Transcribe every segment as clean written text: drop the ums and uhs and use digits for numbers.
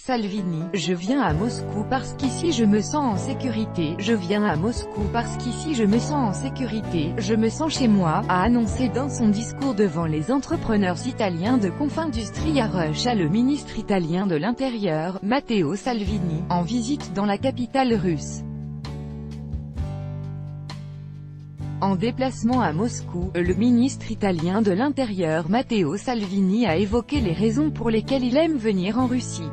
Salvini, je viens à Moscou parce qu'ici je me sens en sécurité, je viens à Moscou parce qu'ici je me sens en sécurité, je me sens chez moi, a annoncé dans son discours devant les entrepreneurs italiens de Confindustria Russia le ministre italien de l'Intérieur, Matteo Salvini, en visite dans la capitale russe. En déplacement à Moscou, le ministre italien de l'Intérieur Matteo Salvini a évoqué les raisons pour lesquelles il aime venir en Russie.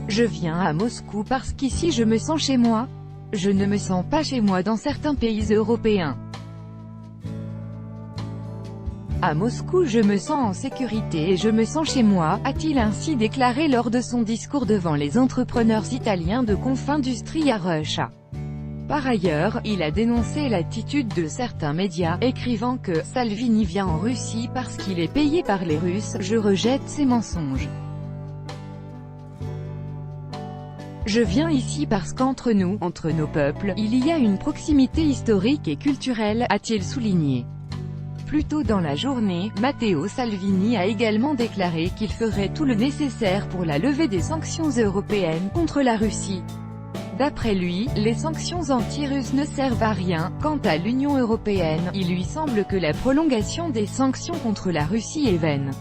Je viens à Moscou parce qu'ici je me sens chez moi. Je ne me sens pas chez moi dans certains pays européens. À Moscou je me sens en sécurité et je me sens chez moi, a-t-il ainsi déclaré lors de son discours devant les entrepreneurs italiens de Confindustria Russia. Par ailleurs, il a dénoncé l'attitude de certains médias, écrivant que « Salvini vient en Russie parce qu'il est payé par les Russes, je rejette ces mensonges. Je viens ici parce qu'entre nous, entre nos peuples, il y a une proximité historique et culturelle », a-t-il souligné. Plus tôt dans la journée, Matteo Salvini a également déclaré qu'il ferait tout le nécessaire pour la levée des sanctions européennes contre la Russie. D'après lui, les sanctions anti-russes ne servent à rien. Quant à l'Union européenne, il lui semble que la prolongation des sanctions contre la Russie est vaine.